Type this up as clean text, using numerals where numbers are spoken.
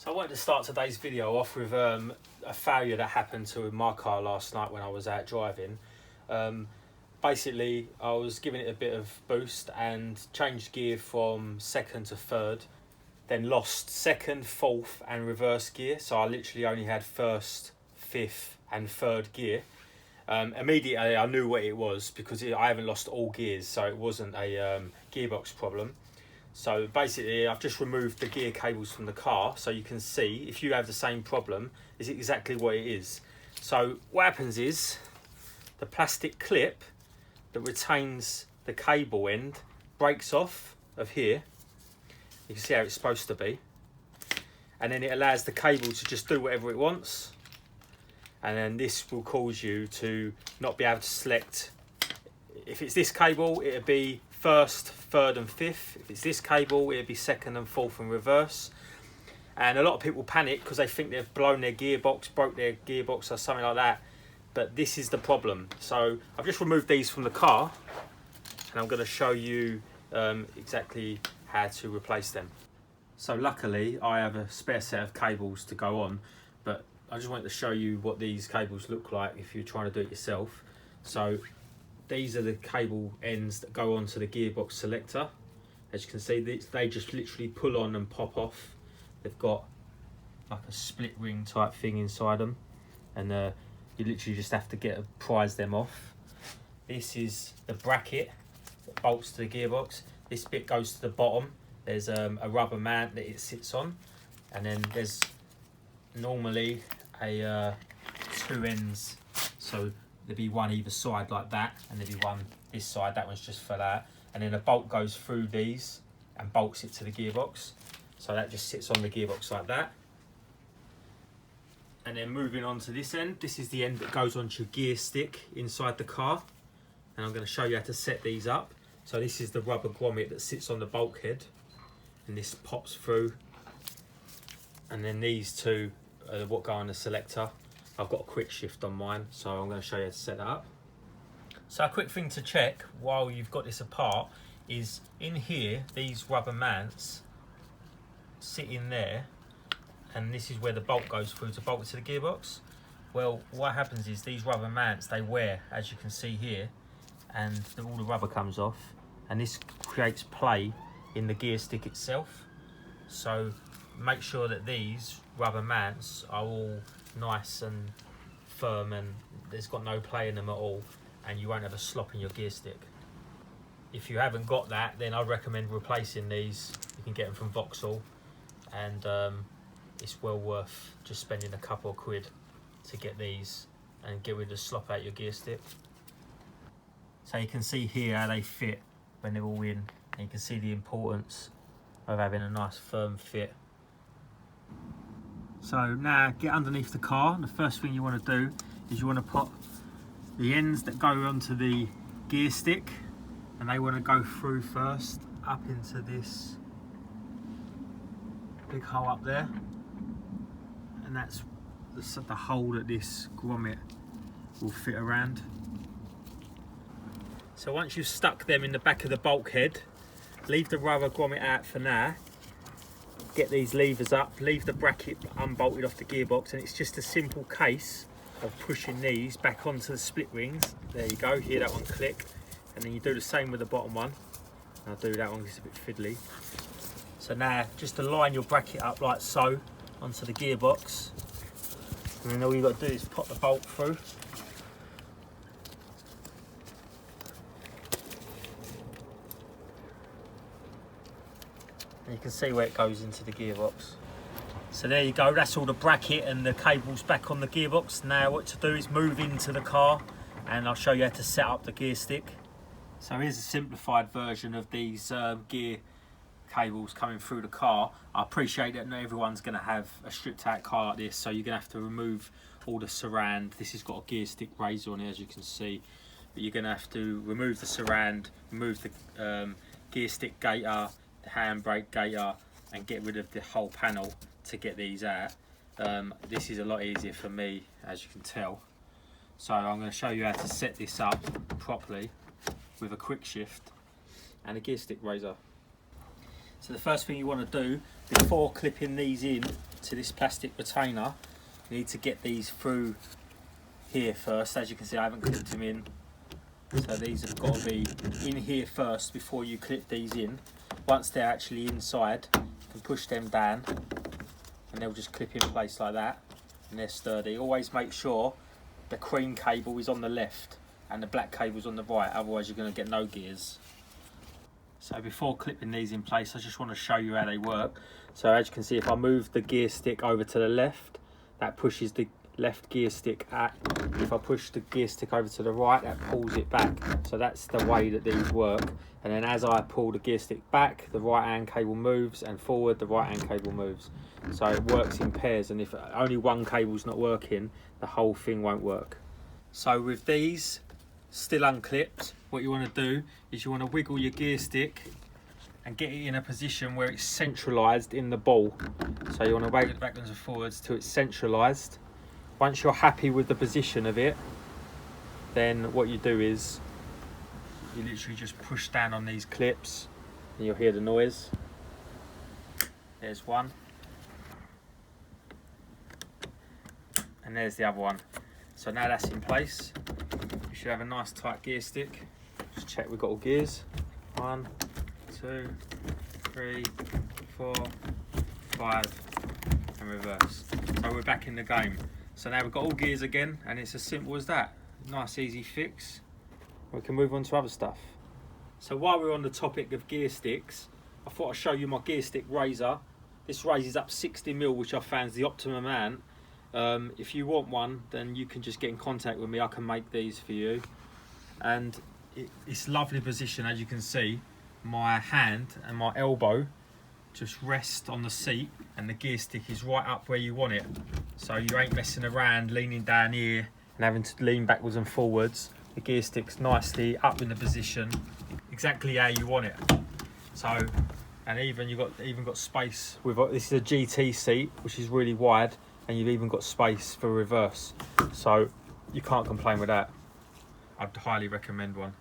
So I wanted to start today's video off with a failure that happened to my car last night when I was out driving. Basically, I was giving it a bit of boost and changed gear from second to third, then lost second, fourth and reverse gear. So I literally only had first, fifth and third gear. Immediately I knew what it was because I haven't lost all gears, so it wasn't a gearbox problem. So basically I've just removed the gear cables from the car so you can see, if you have the same problem, is exactly what it is. So what happens is the plastic clip that retains the cable end breaks off of here. You can see how it's supposed to be, and then it allows the cable to just do whatever it wants, and then this will cause you to not be able to select. If it's this cable, it'll be first, third and fifth. If it's this cable, it'll be second and fourth and reverse. And a lot of people panic because they think they've blown their gearbox, broke their gearbox or something like that. But this is the problem. So I've just removed these from the car and I'm going to show you exactly how to replace them. So luckily I have a spare set of cables to go on, but I just wanted to show you what these cables look like if you're trying to do it yourself. So these are the cable ends that go onto the gearbox selector. As you can see, they just literally pull on and pop off. They've got like a split ring type thing inside them, and you literally just have to prise them off. This is the bracket that bolts to the gearbox. This bit goes to the bottom. There's a rubber mount that it sits on, and then there's normally a two ends, so there'll be one either side like that, and there'll be one this side. That one's just for that, and then a bolt goes through these and bolts it to the gearbox, so that just sits on the gearbox like that. And then moving on to this end, this is the end that goes onto your gear stick inside the car, and I'm going to show you how to set these up. So this is the rubber grommet that sits on the bulkhead, and this pops through, and then these two are what go on the selector. I've got a quick shift on mine, so I'm going to show you how to set that up. So a quick thing to check while you've got this apart is in here, these rubber mounts sit in there, and this is where the bolt goes through to bolt it to the gearbox. Well, what happens is these rubber mounts, they wear, as you can see here, and all the rubber comes off, and this creates play in the gear stick itself. So make sure that these rubber mounts are all nice and firm and there's got no play in them at all, and you won't have a slop in your gear stick. If you haven't got that, then I recommend replacing these. You can get them from Vauxhall, and it's well worth just spending a couple of quid to get these and get rid of the slop out your gear stick. So you can see here how they fit when they're all in, and you can see the importance of having a nice firm fit. So now get underneath the car, and the first thing you want to do is you want to pop the ends that go onto the gear stick, and they want to go through first up into this big hole up there, and that's the hole that this grommet will fit around. So once you've stuck them in the back of the bulkhead, leave the rubber grommet out for now. Get these levers up, leave the bracket unbolted off the gearbox, and it's just a simple case of pushing these back onto the split rings. There you go, hear that one click, and then you do the same with the bottom one. I'll do that one because it's a bit fiddly. So now just align your bracket up like so onto the gearbox, and then all you've got to do is pop the bolt through. You can see where it goes into the gearbox. So there you go, that's all the bracket and the cables back on the gearbox. Now what to do is move into the car, and I'll show you how to set up the gear stick. So here's a simplified version of these gear cables coming through the car. I appreciate that not everyone's going to have a stripped out car like this, so you're going to have to remove all the surround. This has got a gear stick razor on it, as you can see, but you're going to have to remove the surround, remove the gear stick gaiter, the handbrake gaiter, and get rid of the whole panel to get these out. This is a lot easier for me, as you can tell. So I'm going to show you how to set this up properly with a quick shift and a gear stick razor. So the first thing you want to do before clipping these in to this plastic retainer, you need to get these through here first. As you can see, I haven't clipped them in, so these have got to be in here first before you clip these in. Once they're actually inside, you can push them down and they'll just clip in place like that, and they're sturdy. Always make sure the cream cable is on the left and the black cable is on the right, otherwise you're going to get no gears. So before clipping these in place, I just want to show you how they work. So as you can see, if I move the gear stick over to the left, that pushes the left gear stick out. If I push the gear stick over to the right, that pulls it back. So that's the way that these work. And then as I pull the gear stick back, the right hand cable moves, and forward, the right hand cable moves. So it works in pairs, and if only one cable's not working, the whole thing won't work. So with these still unclipped, what you want to do is you want to wiggle your gear stick and get it in a position where it's centralised in the ball. So you want to waggle it backwards and forwards till it's centralised. Once you're happy with the position of it, then what you do is you literally just push down on these clips and you'll hear the noise. There's one. And there's the other one. So now that's in place, you should have a nice tight gear stick. Just check we've got all gears. 1, 2, 3, 4, 5, and reverse. So we're back in the game. So now we've got all gears again, and it's as simple as that. Nice easy fix. We can move on to other stuff. So while we're on the topic of gear sticks, I thought I'd show you my gear stick razor. This raises up 60mm, which I found is the optimum amount. If you want one, then you can just get in contact with me. I can make these for you. And it's lovely position, as you can see. My hand and my elbow just rest on the seat, and the gear stick is right up where you want it. So you ain't messing around leaning down here and having to lean backwards and forwards. The gear stick's nicely up in the position, exactly how you want it. So, and even you've got space with this is a GT seat, which is really wide, and you've even got space for reverse. So you can't complain with that. I'd highly recommend one.